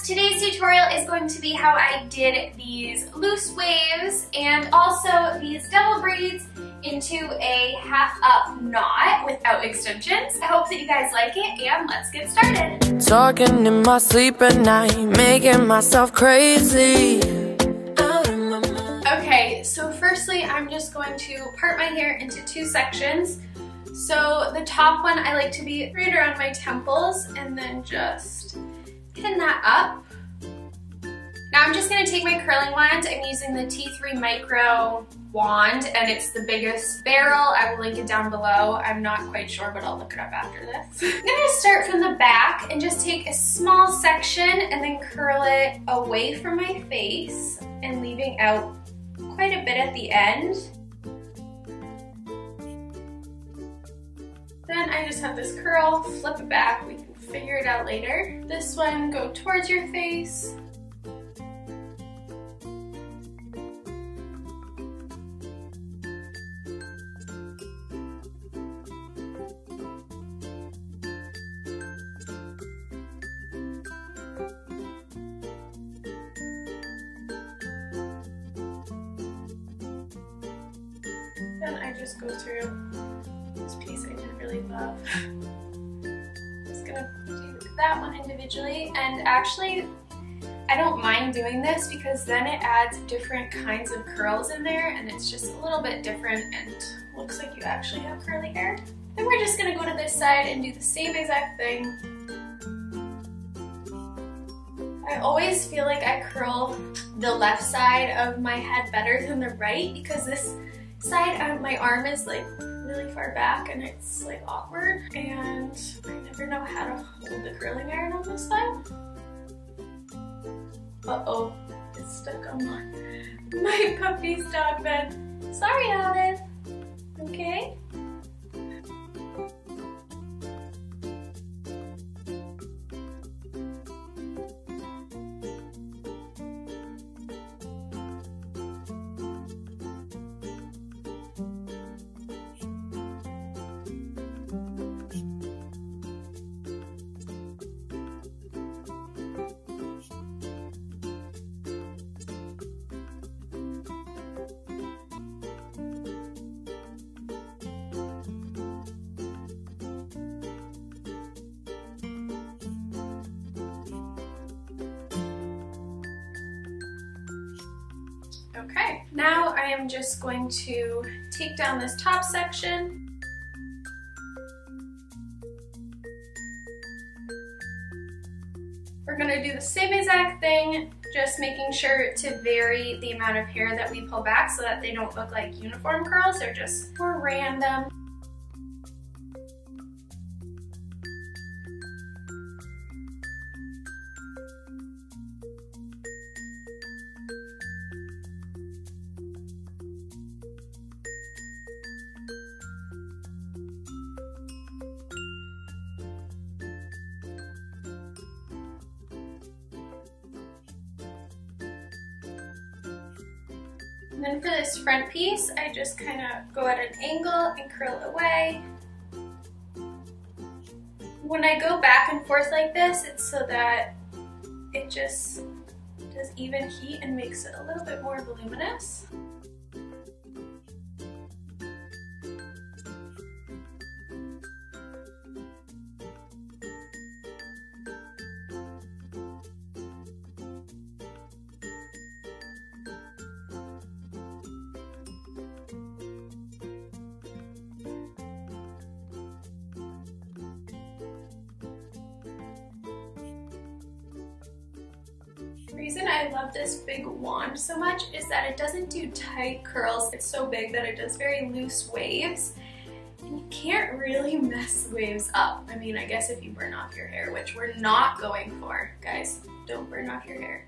Today's tutorial is going to be how I did these loose waves and also these double braids into a half up knot without extensions. I hope that you guys like it, and let's get started. Talking in my sleep at night, making myself crazy. Okay, so firstly I'm just going to part my hair into two sections. So the top one I like to be right around my temples and then just pin that up. Now I'm just going to take my curling wand. I'm using the T3 Micro wand and it's the biggest barrel. I will link it down below. I'm not quite sure, but I'll look it up after this. I'm going to start from the back and just take a small section and then curl it away from my face and leaving out quite a bit at the end. Then I just have this curl, flip it back, we can figure it out later. This one, go towards your face. Then I just go through this piece I didn't really love. Just gonna do that one individually, and actually I don't mind doing this because then it adds different kinds of curls in there and it's just a little bit different and looks like you actually have curly hair. Then we're just gonna go to this side and do the same exact thing. I always feel like I curl the left side of my head better than the right because this side, my arm is like really far back and it's like awkward, and I never know how to hold the curling iron on this side. Uh-oh, it's stuck on my puppy's dog bed. Sorry, Olive. Okay? Okay, now I am just going to take down this top section. We're going to do the same exact thing, just making sure to vary the amount of hair that we pull back so that they don't look like uniform curls, they're just more random. And then for this front piece, I just kind of go at an angle and curl away. When I go back and forth like this, it's so that it just does even heat and makes it a little bit more voluminous. The reason I love this big wand so much is that it doesn't do tight curls. It's so big that it does very loose waves, and you can't really mess waves up. I mean, I guess if you burn off your hair, which we're not going for. Guys, don't burn off your hair.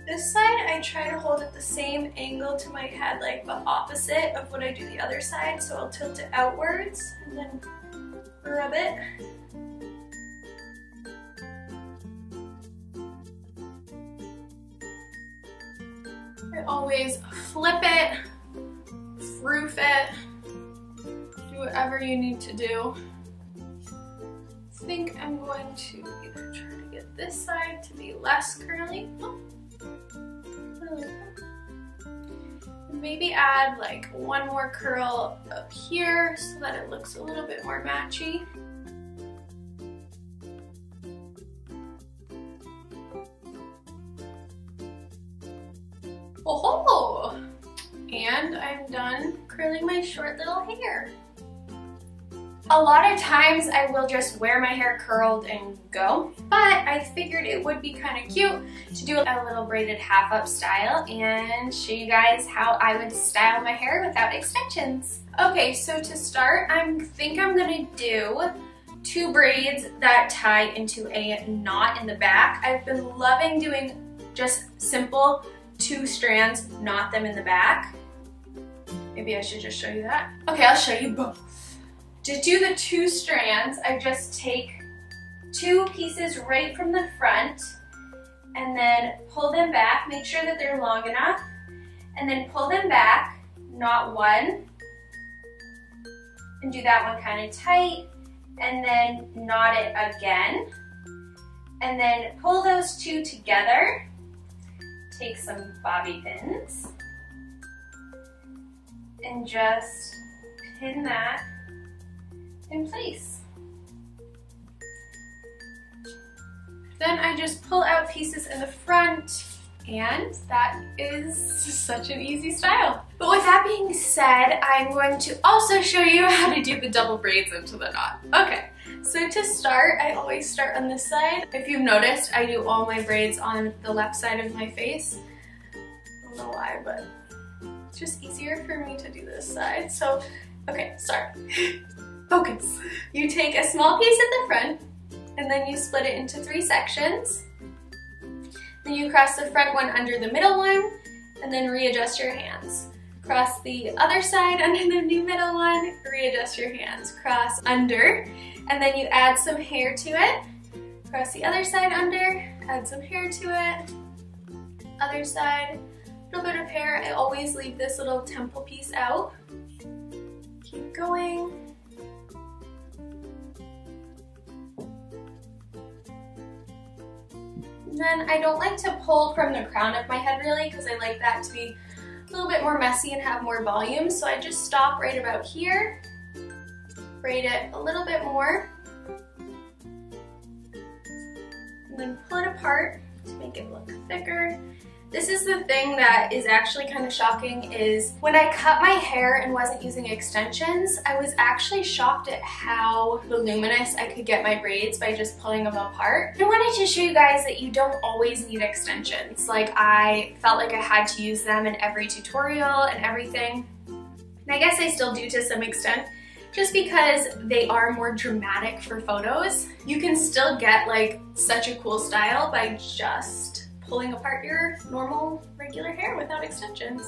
This side, I try to hold at the same angle to my head, like the opposite of what I do the other side. So I'll tilt it outwards and then rub it. I always flip it, roof it, do whatever you need to do. I think I'm going to either try to get this side to be less curly. Oh. Maybe add like one more curl up here so that it looks a little bit more matchy. Oh, and I'm done curling my short little hair. A lot of times I will just wear my hair curled and go, but I figured it would be kind of cute to do a little braided half up style and show you guys how I would style my hair without extensions. Okay, so to start, I think I'm gonna do 2 braids that tie into a knot in the back. I've been loving doing just simple 2 strands, knot them in the back. Maybe I should just show you that. Okay, I'll show you both. To do the 2 strands, I just take 2 pieces right from the front and then pull them back, make sure that they're long enough, and then pull them back, knot one, and do that one kind of tight, and then knot it again, and then pull those 2 together, take some bobby pins, and just pin that in place. Then I just pull out pieces in the front, and that is such an easy style. But with that being said, I'm going to also show you how to do the double braids into the knot. Okay, so to start, I always start on this side. If you've noticed, I do all my braids on the left side of my face. I don't know why, but it's just easier for me to do this side. So, okay, start. Focus. You take a small piece at the front, and then you split it into 3 sections. Then you cross the front one under the middle one, and then readjust your hands. Cross the other side under the new middle one, readjust your hands. Cross under, and then you add some hair to it. Cross the other side under, add some hair to it. Other side, a little bit of hair. I always leave this little temple piece out. Keep going. Then I don't like to pull from the crown of my head really, because I like that to be a little bit more messy and have more volume. So I just stop right about here, braid it a little bit more, and then pull it apart to make it look thicker. This is the thing that is actually kind of shocking, is when I cut my hair and wasn't using extensions, I was actually shocked at how voluminous I could get my braids by just pulling them apart. I wanted to show you guys that you don't always need extensions. Like, I felt like I had to use them in every tutorial and everything. And I guess I still do to some extent, just because they are more dramatic for photos. You can still get like such a cool style by just pulling apart your normal regular hair without extensions.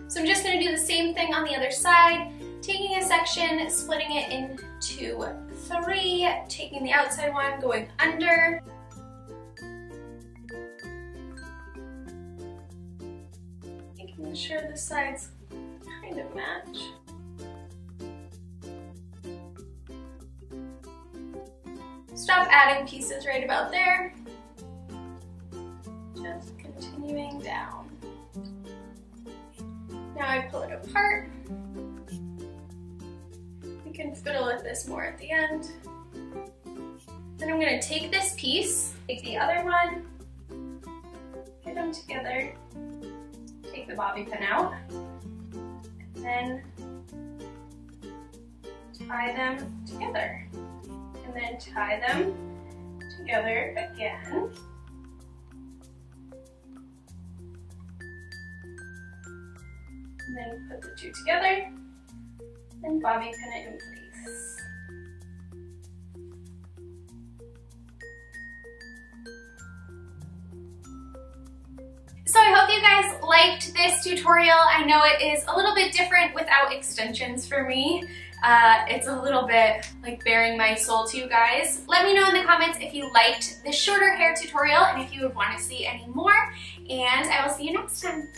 So I'm just gonna do the same thing on the other side, taking a section, splitting it into 3, taking the outside one, going under, making sure the sides kind of match. Stop adding pieces right about there. Just continuing down. Now I pull it apart. We can fiddle with this more at the end. Then I'm going to take this piece, take the other one, get them together, take the bobby pin out, and then tie them together. And then tie them together again. And then put the 2 together and bobby pin it in place. So I hope you guys liked this tutorial. I know it is a little bit different without extensions for me. it's a little bit like bearing my soul to you guys. Let me know in the comments if you liked this shorter hair tutorial and if you would want to see any more, and I will see you next time.